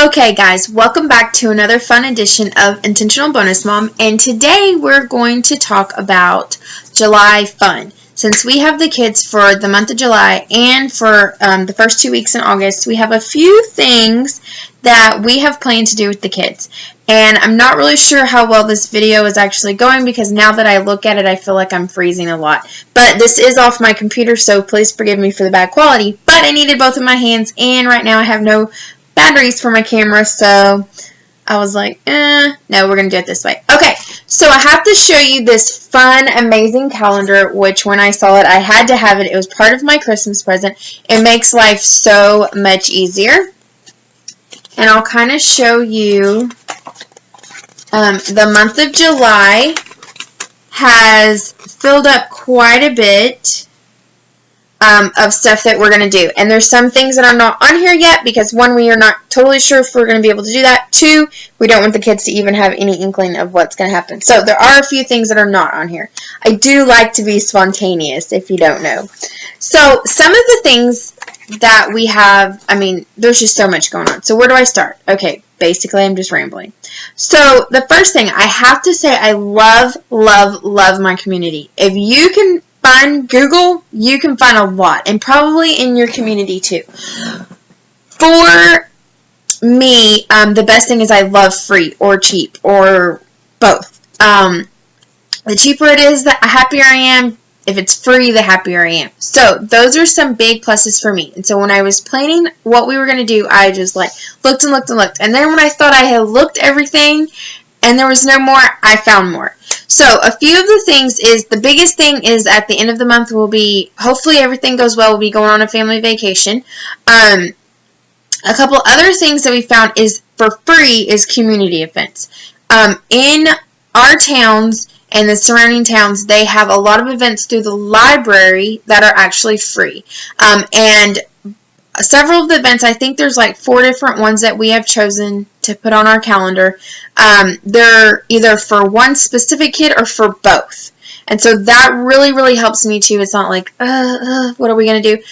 Okay guys, welcome back to another fun edition of Intentional Bonus Mom, and today we're going to talk about July fun. Since we have the kids for the month of July and for the first 2 weeks in August, we have a few things that we have planned to do with the kids. And I'm not really sure how well this video is actually going because now that I look at it, I feel like I'm freezing a lot. But this is off my computer, so please forgive me for the bad quality. But I needed both of my hands, and right now I have no batteries for my camera, so I was like, no, we're going to do it this way. Okay, so I have to show you this fun, amazing calendar, which when I saw it, I had to have it. It was part of my Christmas present. It makes life so much easier. And I'll kind of show you the month of July has filled up quite a bit of stuff that we're going to do. And there's some things that are not on here yet because, one, we are not totally sure if we're going to be able to do that. Two, we don't want the kids to even have any inkling of what's going to happen. So there are a few things that are not on here. I do like to be spontaneous, if you don't know. So some of the things that we have, I mean, there's just so much going on. So where do I start? Okay, basically I'm just rambling. So the first thing, I have to say I love, love, love my community. If you can find Google, you can find a lot, and probably in your community too. For me, the best thing is I love free or cheap or both. The cheaper it is, the happier I am. If it's free, the happier I am. So those are some big pluses for me. And so when I was planning what we were going to do, I just like looked and looked and looked. And then when I thought I had looked everything and there was no more, I found more. So a few of the things is, the biggest thing is at the end of the month will be, hopefully everything goes well, we'll be going on a family vacation. A couple other things that we found is for free is community events. In our towns and the surrounding towns, they have a lot of events through the library that are actually free. And several of the events, I think there's like 4 different ones that we have chosen to put on our calendar. They're either for one specific kid or for both. And so that really, really helps me too. It's not like, what are we going to do?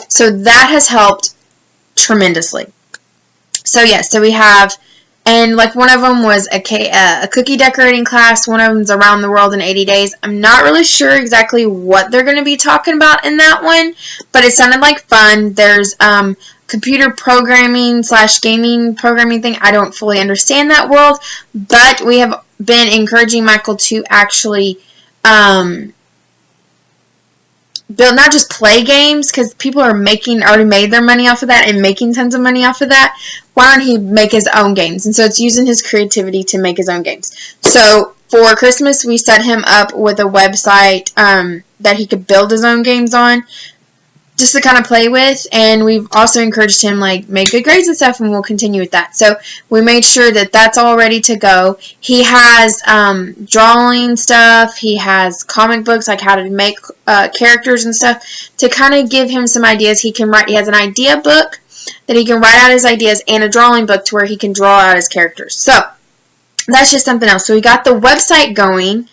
So that has helped tremendously. So yes, so we have, and like one of them was a cookie decorating class. One of them's around the world in 80 days. I'm not really sure exactly what they're going to be talking about in that one, but it sounded like fun. There's computer programming / gaming programming thing. I don't fully understand that world, but we have been encouraging Michael to actually build, not just play games, because people are already made their money off of that and making tons of money off of that. Why don't he make his own games? And so it's using his creativity to make his own games. So for Christmas, we set him up with a website that he could build his own games on, just to kind of play with. And we've also encouraged him, like, make good grades and stuff, and we'll continue with that. So we made sure that that's all ready to go. He has drawing stuff. He has comic books, like how to make characters and stuff, to kind of give him some ideas. He can write. He has an idea book that he can write out his ideas, and a drawing book to where he can draw out his characters. So that's just something else. So we got the website going,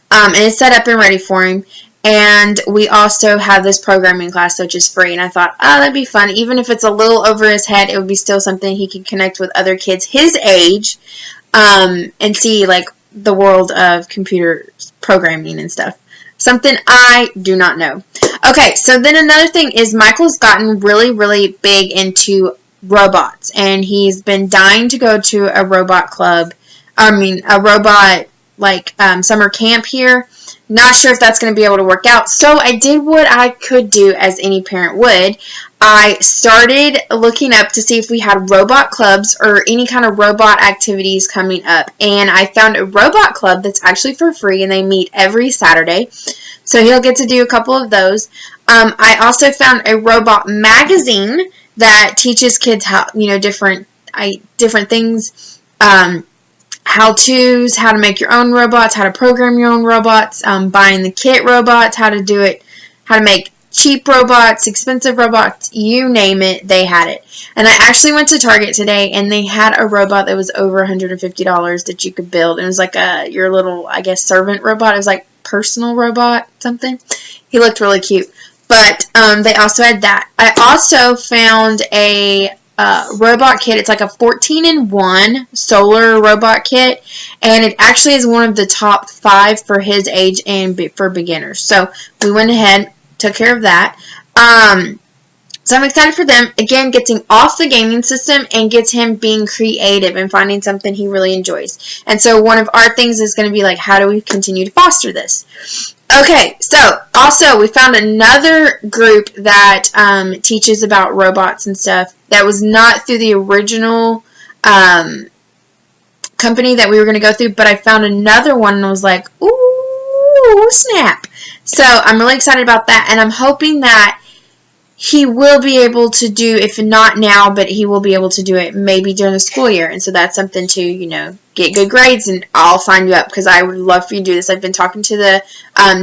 and it's set up and ready for him. And we also have this programming class, which is free. And I thought, oh, that'd be fun. Even if it's a little over his head, it would be still something he can connect with other kids his age, and see, like, the world of computer programming and stuff. Something I do not know. Okay, so then another thing is Michael's gotten really, really big into robots. And he's been dying to go to a robot club. A robot, like, summer camp here. Not sure if that's going to be able to work out. So I did what I could do, as any parent would. I started looking up to see if we had robot clubs or any kind of robot activities coming up. And I found a robot club that's actually for free, and they meet every Saturday. So he'll get to do a couple of those. I also found a robot magazine that teaches kids how, different things, how-tos, how to make your own robots, how to program your own robots, buying the kit robots, how to do it, how to make cheap robots, expensive robots, you name it, they had it. And I actually went to Target today, and they had a robot that was over $150 that you could build. And it was like your little, I guess, servant robot. It was like personal robot something. He looked really cute. But they also had that. I also found a robot kit. It's like a 14-in-1 solar robot kit, and it actually is one of the top 5 for his age and for beginners. So we went ahead, took care of that. So I'm excited for them. Again, getting off the gaming system and gets him being creative and finding something he really enjoys. And so one of our things is going to be like, how do we continue to foster this? Okay, so also we found another group that teaches about robots and stuff that was not through the original company that we were going to go through, but I found another one and I was like, ooh, snap. So I'm really excited about that, and I'm hoping that he will be able to do, if not now, but he will be able to do it maybe during the school year. And so that's something to, you know, get good grades, and I'll sign you up because I would love for you to do this. I've been talking to the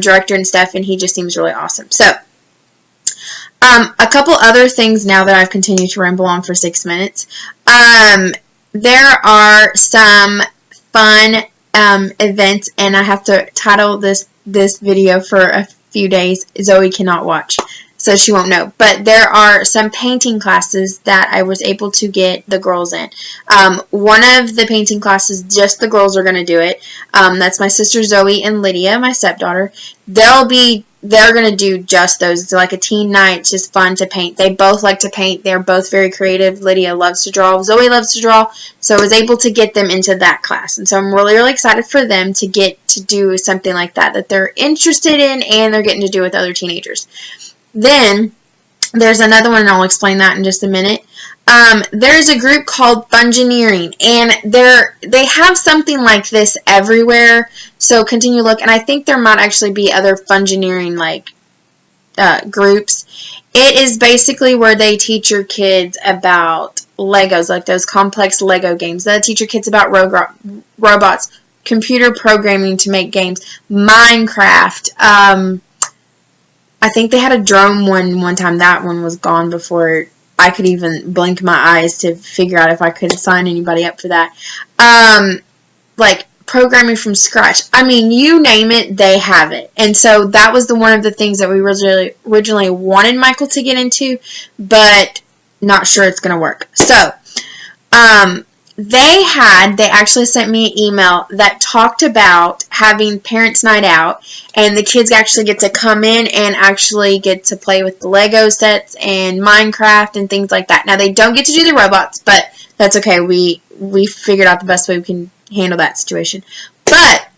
director and stuff, and he just seems really awesome. So a couple other things now that I've continued to ramble on for 6 minutes. There are some fun events, and I have to title this video for a few days, Zoe Cannot Watch, so she won't know. But there are some painting classes that I was able to get the girls in. One of the painting classes, just the girls are going to do it. That's my sister Zoe and Lydia, my stepdaughter. They're going to do just those. It's like a teen night, just fun to paint. They both like to paint. They're both very creative. Lydia loves to draw. Zoe loves to draw. So I was able to get them into that class. And so I'm really, really excited for them to get to do something like that they're interested in and they're getting to do with other teenagers. Then there's another one, and I'll explain that in just a minute. There's a group called Fungineering, and they have something like this everywhere. So continue to look, and I think there might actually be other Fungineering like groups. It is basically where they teach your kids about Legos, like those complex Lego games. They teach your kids about robots, computer programming to make games, Minecraft. I think they had a drone one time. That one was gone before I could even blink my eyes to figure out if I could sign anybody up for that. Like programming from scratch. I mean, you name it, they have it. And so that was one of the things that we originally wanted Michael to get into, but not sure it's going to work. So, they actually sent me an email that talked about having parents' night out, and the kids actually get to come in and actually get to play with the Lego sets and Minecraft and things like that. Now, they don't get to do the robots, but that's okay. We figured out the best way we can handle that situation. But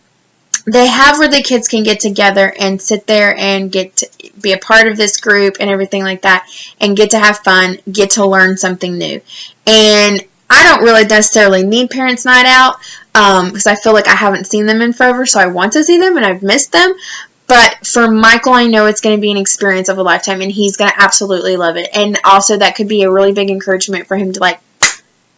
they have where the kids can get together and sit there and get to be a part of this group and everything like that, and get to have fun, get to learn something new. And I don't really necessarily need parents' night out because I feel like I haven't seen them in forever, so I want to see them and I've missed them. But for Michael, I know it's going to be an experience of a lifetime, and he's going to absolutely love it. And also that could be a really big encouragement for him to like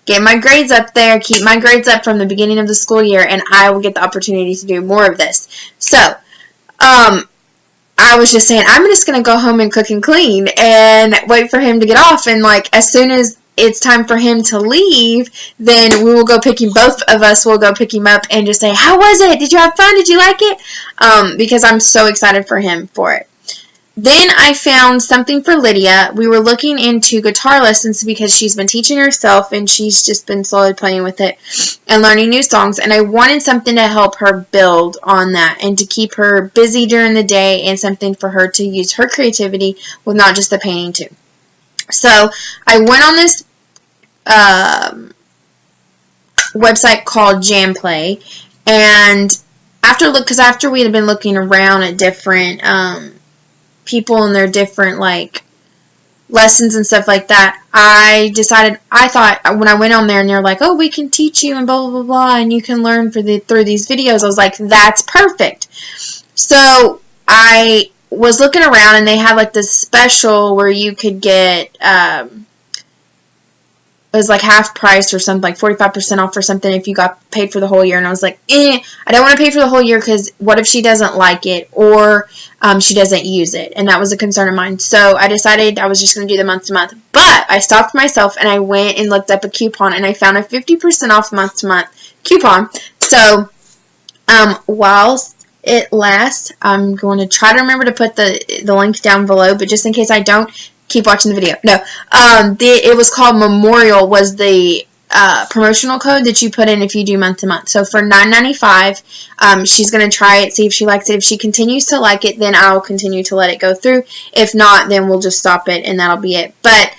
get my grades up there, keep my grades up from the beginning of the school year, and I will get the opportunity to do more of this. So, I was just saying, I'm just going to go home and cook and clean and wait for him to get off, and like as soon as it's time for him to leave, then we will go pick him, both of us will go pick him up and just say, how was it? Did you have fun? Did you like it? Because I'm so excited for him for it. Then I found something for Lydia. We were looking into guitar lessons because she's been teaching herself and she's just been slowly playing with it and learning new songs, and I wanted something to help her build on that and to keep her busy during the day and something for her to use her creativity with, not just the painting too. So I went on this website called Jam Play, and after we had been looking around at different people and their different like lessons and stuff like that, I thought when I went on there and they're like, oh, we can teach you and blah blah blah blah, and you can learn through these videos, I was like, that's perfect. So I was looking around and they had like this special where you could get it was like half price or something, like 45% off or something if you got paid for the whole year. And I was like, I don't want to pay for the whole year because what if she doesn't like it or she doesn't use it? And that was a concern of mine. So I decided I was just going to do the month to month. But I stopped myself and I went and looked up a coupon and I found a 50% off month to month coupon. So while it lasts, I'm going to try to remember to put the link down below, but just in case I don't, keep watching the video. No, it was called Memorial was the promotional code that you put in if you do month to month. So for $9.95, she's going to try it, see if she likes it. If she continues to like it, then I'll continue to let it go through. If not, then we'll just stop it, and that'll be it. But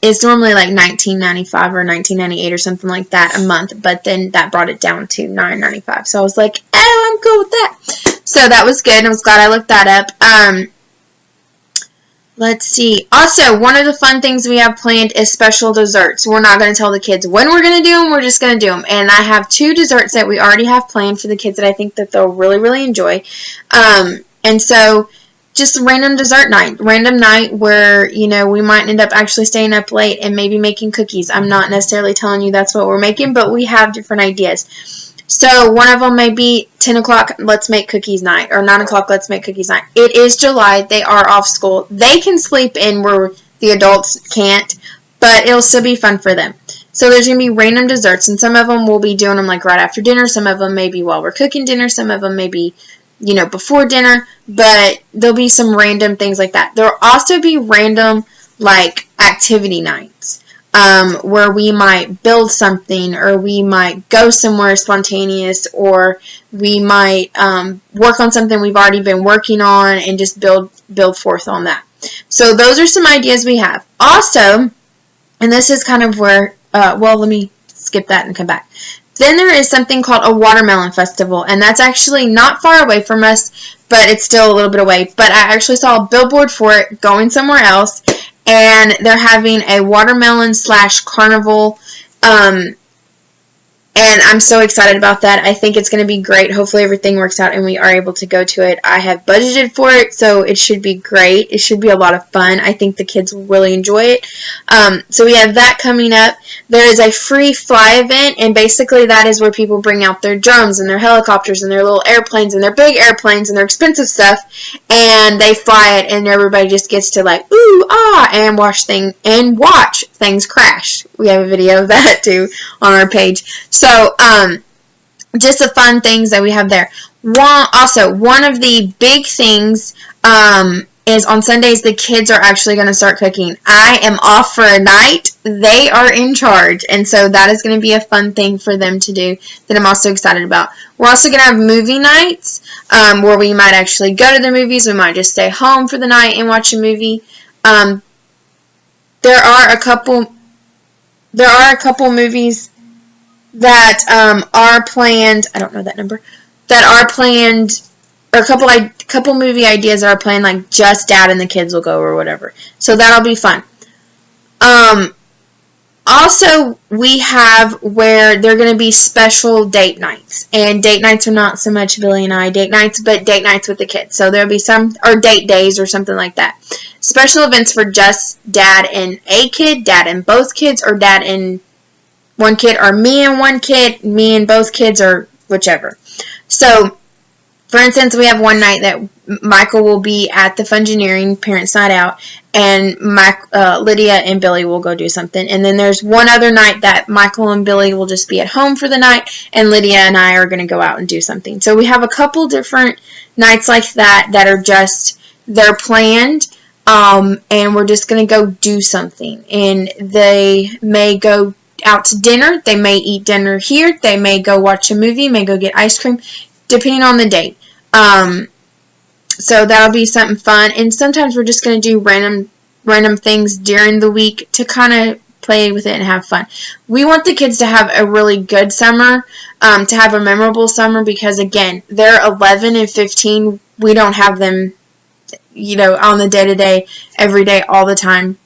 it's normally like $19.95 or $19.98 or something like that a month, but then that brought it down to $9.95. So I was like, oh, I'm cool with that. So that was good. I was glad I looked that up. Let's see. Also, one of the fun things we have planned is special desserts. We're not going to tell the kids when we're going to do them. We're just going to do them. And I have 2 desserts that we already have planned for the kids that I think that they'll really, really enjoy. And so just random dessert night. Random night where, you know, we might end up actually staying up late and maybe making cookies. I'm not necessarily telling you that's what we're making, but we have different ideas. So one of them may be 10 o'clock, let's make cookies night, or 9 o'clock, let's make cookies night. It is July. They are off school. They can sleep in where the adults can't, but it'll still be fun for them. So there's going to be random desserts, and some of them we'll be doing them like right after dinner. Some of them maybe while we're cooking dinner. Some of them maybe, you know, before dinner, but there'll be some random things like that. There'll also be random like activity nights. Where we might build something, or we might go somewhere spontaneous, or we might work on something we've already been working on and just build forth on that. So those are some ideas we have. Also, and this is kind of where, well, let me skip that and come back. Then there is something called a watermelon festival, and that's actually not far away from us, but it's still a little bit away. But I actually saw a billboard for it going somewhere else, and they're having a watermelon / carnival, and I'm so excited about that. I think it's going to be great. Hopefully everything works out and we are able to go to it. I have budgeted for it, so it should be great. It should be a lot of fun. I think the kids will really enjoy it. So we have that coming up. There is a free fly event, and basically that is where people bring out their drones and their helicopters and their little airplanes and their big airplanes and their expensive stuff, and they fly it, and everybody just gets to like, ooh, ah, and watch things crash. We have a video of that too on our page. So, just the fun things that we have there. One of the big things is on Sundays the kids are actually going to start cooking. I am off for a night. They are in charge, and so that is going to be a fun thing for them to do that I'm also excited about. We're also going to have movie nights where we might actually go to the movies. We might just stay home for the night and watch a movie. There are a couple movies that are planned. I don't know that number. That are planned, or a couple movie ideas that are planned, like just Dad and the kids will go or whatever. So that'll be fun. Also, we have where they're going to be special date nights. And date nights are not so much Billy and I date nights, but date nights with the kids. So there'll be some, or date days or something like that. Special events for just Dad and a kid, Dad and both kids, or Dad and one kid, or me and one kid, me and both kids, or whichever. So, for instance, we have one night that Michael will be at the Fungineering Parents Night Out, and Lydia and Billy will go do something. And then there's one other night that Michael and Billy will just be at home for the night, and Lydia and I are going to go out and do something. So we have a couple different nights like that are just, they're planned, and we're just going to go do something. And they may go out to dinner, they may eat dinner here, they may go watch a movie, may go get ice cream, depending on the date. So that'll be something fun. And sometimes we're just going to do random things during the week to kind of play with it and have fun. We want the kids to have a really good summer, to have a memorable summer, because again, they're 11 and 15. We don't have them, you know, on the day-to-day, every day, all the time,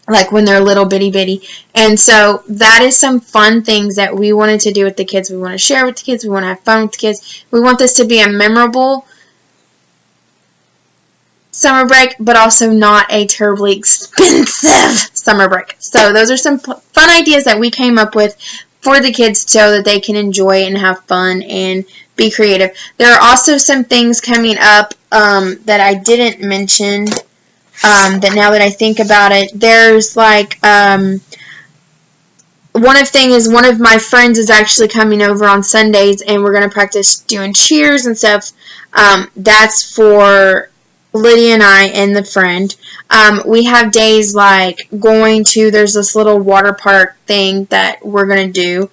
like when they're little bitty. And so that is some fun things that we wanted to do with the kids. We want to share with the kids. We want to have fun with the kids. We want this to be a memorable summer break, but also not a terribly expensive summer break. So those are some fun ideas that we came up with for the kids so that they can enjoy and have fun and be creative. There are also some things coming up that I didn't mention. That now that I think about it, there's like, one of my friends is actually coming over on Sundays, and we're going to practice doing cheers and stuff. That's for Lydia and I and the friend. We have days like going to, there's this little water park thing that we're going to do.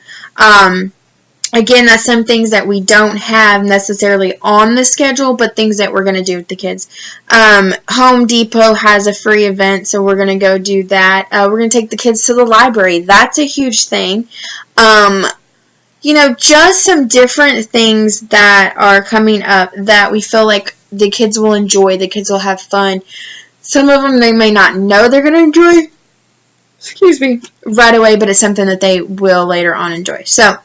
Again, that's some things that we don't have necessarily on the schedule, but things that we're going to do with the kids. Home Depot has a free event, so we're going to go do that. We're going to take the kids to the library. That's a huge thing. Just some different things that are coming up that we feel like the kids will enjoy. The kids will have fun. Some of them they may not know they're going to enjoy, right away, but it's something that they will later on enjoy. So,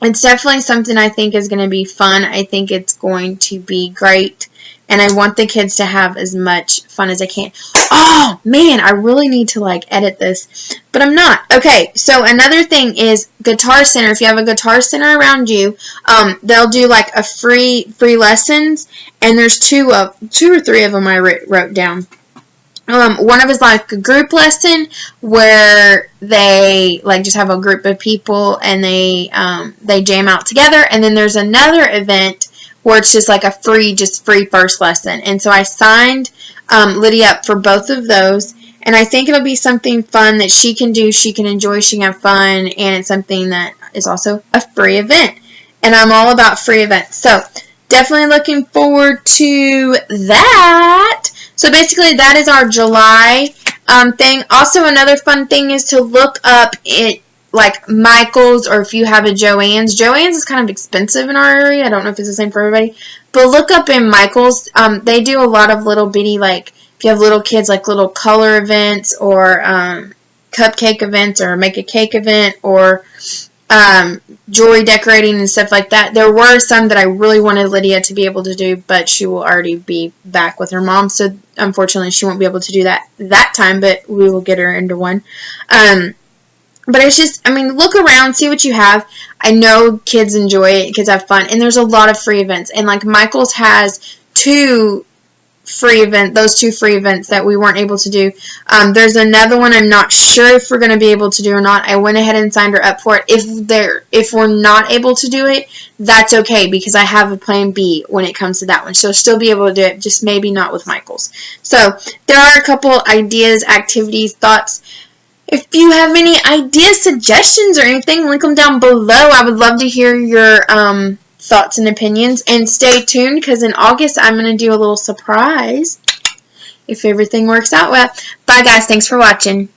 it's definitely something I think is going to be fun. I think it's going to be great. And I want the kids to have as much fun as I can. Oh, man, I really need to, edit this. But I'm not. Okay, so another thing is Guitar Center. If you have a Guitar Center around you, they'll do, a free lessons. And there's two or three of them I wrote down. One of is a group lesson where they just have a group of people and they jam out together, and then there's another event where it's just a free first lesson. And so I signed Lydia up for both of those, and I think it'll be something fun that she can do, she can enjoy, she can have fun, and it's something that is also a free event. And I'm all about free events. So definitely looking forward to that. So basically that is our July thing. Also another fun thing is to look up it Michael's, or if you have a Joann's. Joann's is kind of expensive in our area. I don't know if it's the same for everybody. But look up in Michael's. They do a lot of little bitty, if you have little kids, little color events or cupcake events or make a cake event or jewelry decorating and stuff like that. There were some that I really wanted Lydia to be able to do, but she will already be back with her mom, so unfortunately she won't be able to do that time, but we will get her into one. But it's just, look around, see what you have. I know kids enjoy it, kids have fun, and there's a lot of free events. And Michael's has those two free events that we weren't able to do. There's another one I'm not sure if we're going to be able to do or not. I went ahead and signed her up for it. If we're not able to do it, that's okay, because I have a plan B when it comes to that one. She'll still be able to do it, just maybe not with Michael's. So there are a couple ideas, activities, thoughts. If you have any ideas, suggestions, or anything, link them down below. I would love to hear your thoughts and opinions. And stay tuned, because in August I'm going to do a little surprise if everything works out well. Bye, guys. Thanks for watching.